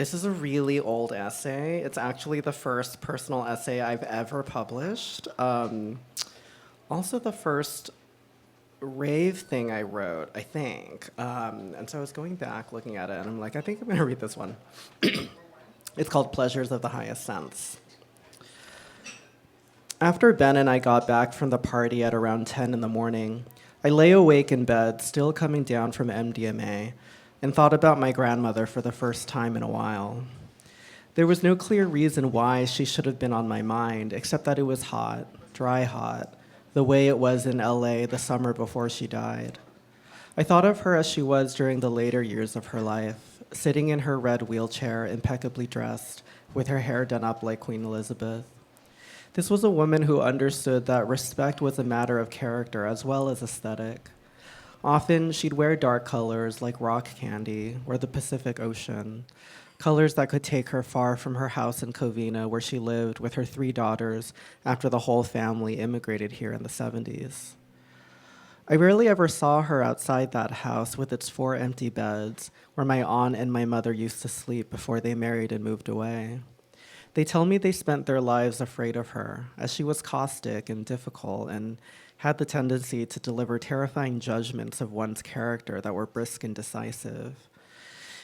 This is a really old essay. It's actually the first personal essay I've ever published. Also, the first rave thing I wrote, I think. And so I was going back looking at it, and I'm like, I think I'm going to read this one. It's called Pleasures of the Highest Sense. After Ben and I got back from the party at around 10 in the morning, I lay awake in bed, still coming down from MDMA, and thought about my grandmother for the first time in a while. There was no clear reason why she should have been on my mind, except that it was hot, dry hot, the way it was in LA the summer before she died. I thought of her as she was during the later years of her life, sitting in her red wheelchair, impeccably dressed, with her hair done up like Queen Elizabeth. This was a woman who understood that respect was a matter of character as well as aesthetic. Often, she'd wear dark colors like rock candy or the Pacific Ocean, colors that could take her far from her house in Covina, where she lived with her 3 daughters after the whole family immigrated here in the 70s. I rarely ever saw her outside that house with its 4 empty beds, where my aunt and my mother used to sleep before they married and moved away. They tell me they spent their lives afraid of her, as she was caustic and difficult and had the tendency to deliver terrifying judgments of one's character that were brisk and decisive.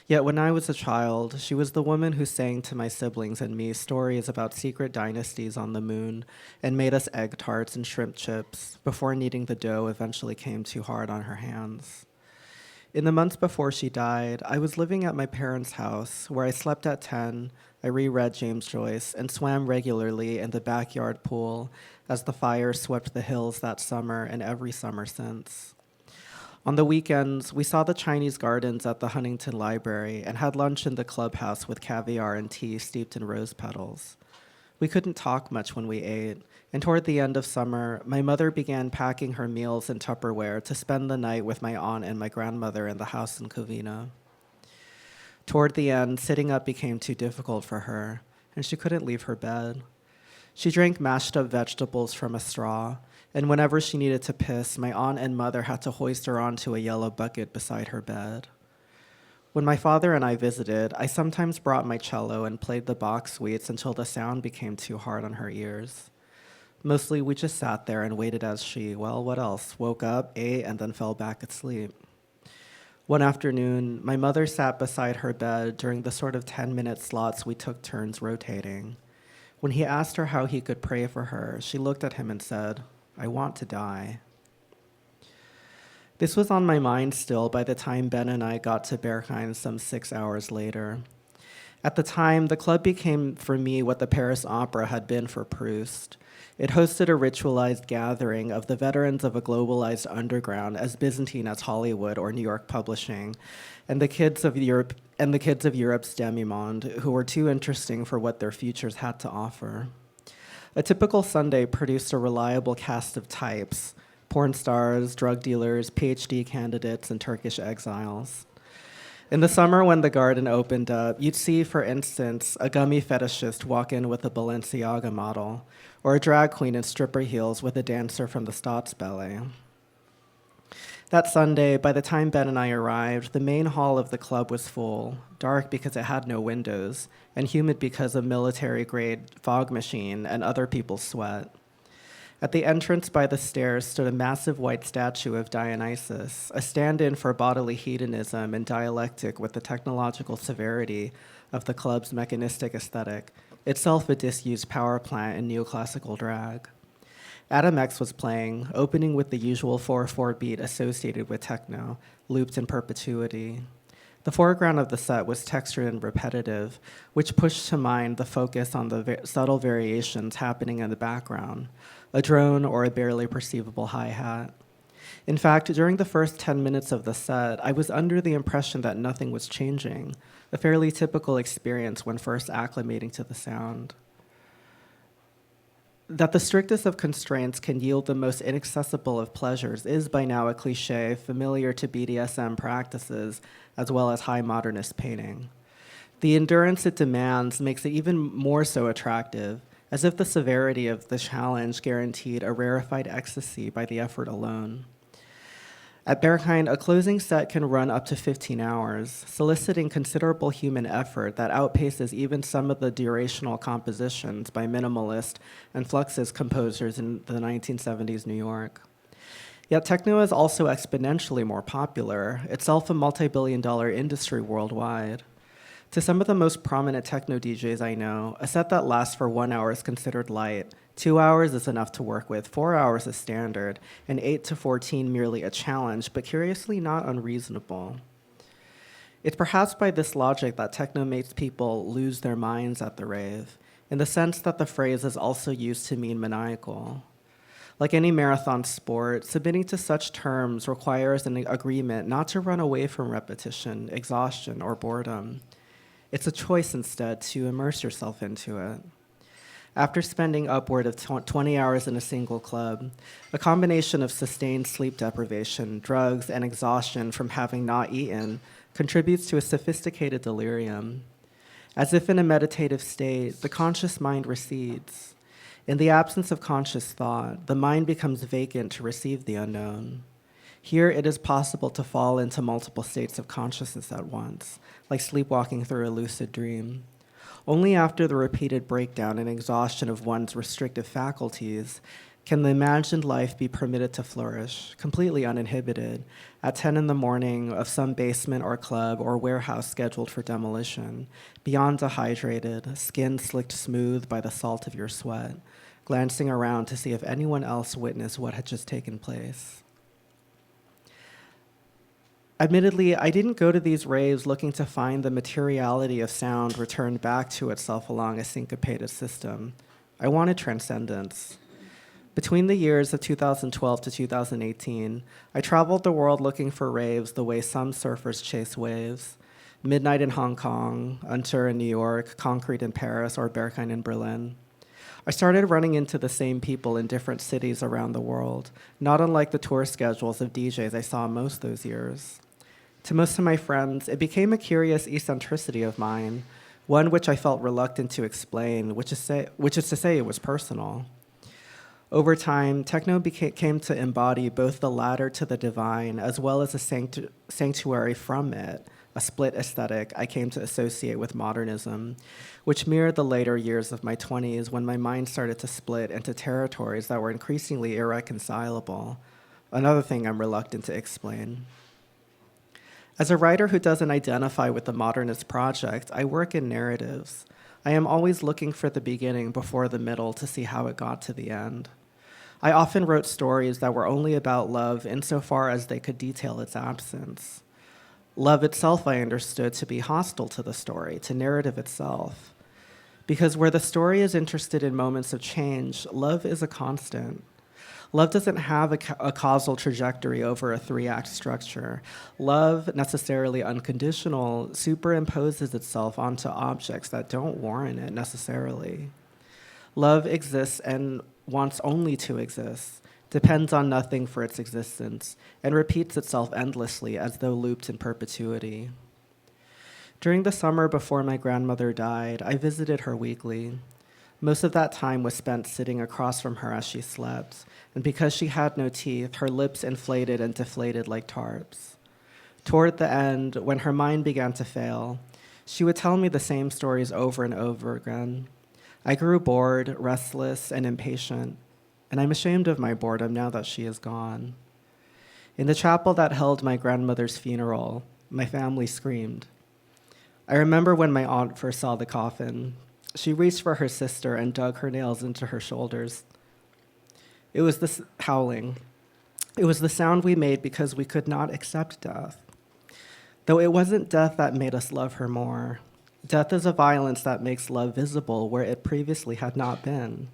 Yet when I was a child, she was the woman who sang to my siblings and me stories about secret dynasties on the moon and made us egg tarts and shrimp chips before kneading the dough eventually came too hard on her hands. In the months before she died, I was living at my parents' house, where I slept at 10, I reread James Joyce, and swam regularly in the backyard pool as the fire swept the hills that summer and every summer since. On the weekends, we saw the Chinese gardens at the Huntington Library and had lunch in the clubhouse with caviar and tea steeped in rose petals. We couldn't talk much when we ate, and toward the end of summer, my mother began packing her meals in Tupperware to spend the night with my aunt and my grandmother in the house in Covina. Toward the end, sitting up became too difficult for her, and she couldn't leave her bed. She drank mashed up vegetables from a straw, and whenever she needed to piss, my aunt and mother had to hoist her onto a yellow bucket beside her bed. When my father and I visited, I sometimes brought my cello and played the Bach suites until the sound became too hard on her ears. Mostly, we just sat there and waited as she, well, what else, woke up, ate, and then fell back asleep. One afternoon, my mother sat beside her bed during the sort of 10-minute slots we took turns rotating. When he asked her how he could pray for her, she looked at him and said, "I want to die." This was on my mind still by the time Ben and I got to Berghain some 6 hours later. At the time, the club became for me what the Paris Opera had been for Proust. It hosted a ritualized gathering of the veterans of a globalized underground as Byzantine as Hollywood or New York publishing, and the kids of Europe's demi-monde, who were too interesting for what their futures had to offer. A typical Sunday produced a reliable cast of types: porn stars, drug dealers, PhD candidates, and Turkish exiles. In the summer when the garden opened up, you'd see, for instance, a gummy fetishist walk in with a Balenciaga model, or a drag queen in stripper heels with a dancer from the Staatsballet. That Sunday, by the time Ben and I arrived, the main hall of the club was full, dark because it had no windows, and humid because of military-grade fog machine and other people's sweat. At the entrance by the stairs stood a massive white statue of Dionysus, a stand-in for bodily hedonism and dialectic with the technological severity of the club's mechanistic aesthetic, itself a disused power plant in neoclassical drag. Adam X was playing, opening with the usual 4/4 beat associated with techno, looped in perpetuity. The foreground of the set was textured and repetitive, which pushed to mind the focus on the subtle variations happening in the background, a drone or a barely perceivable hi-hat. In fact, during the first 10 minutes of the set, I was under the impression that nothing was changing, a fairly typical experience when first acclimating to the sound. That the strictest of constraints can yield the most inaccessible of pleasures is by now a cliche familiar to BDSM practices as well as high modernist painting. The endurance it demands makes it even more so attractive, as if the severity of the challenge guaranteed a rarefied ecstasy by the effort alone. At Berghain, a closing set can run up to 15 hours, soliciting considerable human effort that outpaces even some of the durational compositions by minimalist and fluxus composers in the 1970s New York. Yet techno is also exponentially more popular, itself a multi-billion-dollar industry worldwide. To some of the most prominent techno DJs I know, a set that lasts for 1 hour is considered light, 2 hours is enough to work with, 4 hours is standard, and 8 to 14 merely a challenge, but curiously not unreasonable. It's perhaps by this logic that techno makes people lose their minds at the rave, in the sense that the phrase is also used to mean maniacal. Like any marathon sport, submitting to such terms requires an agreement not to run away from repetition, exhaustion, or boredom. It's a choice instead to immerse yourself into it. After spending upward of 20 hours in a single club, a combination of sustained sleep deprivation, drugs, and exhaustion from having not eaten contributes to a sophisticated delirium. As if in a meditative state, the conscious mind recedes. In the absence of conscious thought, the mind becomes vacant to receive the unknown. Here, it is possible to fall into multiple states of consciousness at once, like sleepwalking through a lucid dream. Only after the repeated breakdown and exhaustion of one's restrictive faculties can the imagined life be permitted to flourish, completely uninhibited, at 10 in the morning of some basement or club or warehouse scheduled for demolition, beyond dehydrated, skin slicked smooth by the salt of your sweat, glancing around to see if anyone else witnessed what had just taken place. Admittedly, I didn't go to these raves looking to find the materiality of sound returned back to itself along a syncopated system. I wanted transcendence. Between the years of 2012 to 2018, I traveled the world looking for raves the way some surfers chase waves. Midnight in Hong Kong, Unter in New York, Concrete in Paris, or Berghain in Berlin. I started running into the same people in different cities around the world, not unlike the tour schedules of DJs I saw most those years. To most of my friends, it became a curious eccentricity of mine, one which I felt reluctant to explain, which is to say it was personal. Over time, techno came to embody both the ladder to the divine as well as a sanctuary from it, a split aesthetic I came to associate with modernism, which mirrored the later years of my 20s when my mind started to split into territories that were increasingly irreconcilable, another thing I'm reluctant to explain. As a writer who doesn't identify with the modernist project, I work in narratives. I am always looking for the beginning before the middle to see how it got to the end. I often wrote stories that were only about love insofar as they could detail its absence. Love itself I understood to be hostile to the story, to narrative itself. Because where the story is interested in moments of change, love is a constant. Love doesn't have a causal trajectory over a 3-act structure. Love, necessarily unconditional, superimposes itself onto objects that don't warrant it necessarily. Love exists and wants only to exist, depends on nothing for its existence, and repeats itself endlessly as though looped in perpetuity. During the summer before my grandmother died, I visited her weekly. Most of that time was spent sitting across from her as she slept, and because she had no teeth, her lips inflated and deflated like tarps. Toward the end, when her mind began to fail, she would tell me the same stories over and over again. I grew bored, restless, and impatient, and I'm ashamed of my boredom now that she is gone. In the chapel that held my grandmother's funeral, my family screamed. I remember when my aunt first saw the coffin. She reached for her sister and dug her nails into her shoulders. It was this howling. It was the sound we made because we could not accept death. Though it wasn't death that made us love her more. Death is a violence that makes love visible where it previously had not been.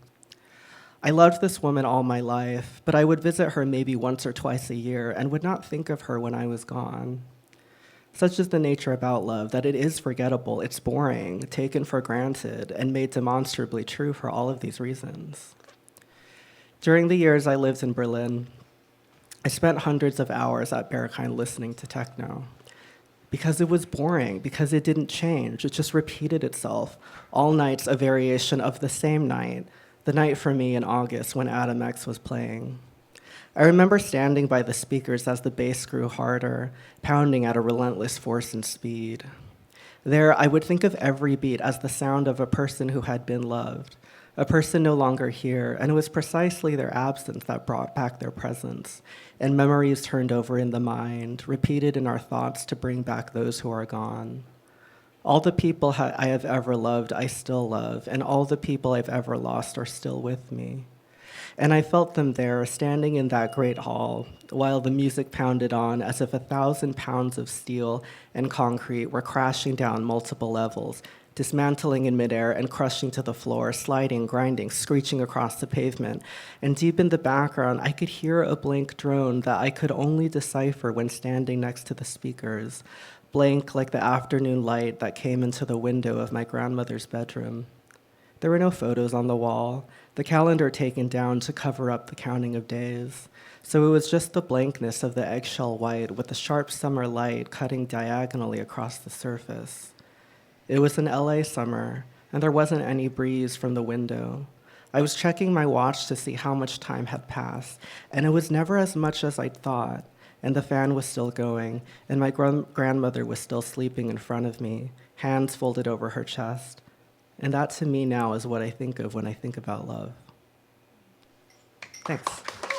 I loved this woman all my life, but I would visit her maybe once or twice a year and would not think of her when I was gone. Such is the nature about love, that it is forgettable, it's boring, taken for granted, and made demonstrably true for all of these reasons. During the years I lived in Berlin, I spent hundreds of hours at Berghain listening to techno. Because it was boring, because it didn't change, it just repeated itself. All nights a variation of the same night, the night for me in August when Adam X was playing. I remember standing by the speakers as the bass grew harder, pounding at a relentless force and speed. There, I would think of every beat as the sound of a person who had been loved, a person no longer here, and it was precisely their absence that brought back their presence, and memories turned over in the mind, repeated in our thoughts to bring back those who are gone. All the people I have ever loved, I still love, and all the people I've ever lost are still with me. And I felt them there, standing in that great hall, while the music pounded on as if 1,000 pounds of steel and concrete were crashing down multiple levels, dismantling in midair and crushing to the floor, sliding, grinding, screeching across the pavement. And deep in the background, I could hear a blank drone that I could only decipher when standing next to the speakers, blank like the afternoon light that came into the window of my grandmother's bedroom. There were no photos on the wall, the calendar taken down to cover up the counting of days. So it was just the blankness of the eggshell white with the sharp summer light cutting diagonally across the surface. It was an LA summer, and there wasn't any breeze from the window. I was checking my watch to see how much time had passed, and it was never as much as I'd thought, and the fan was still going, and my grandmother was still sleeping in front of me, hands folded over her chest. And that to me now is what I think of when I think about love. Thanks.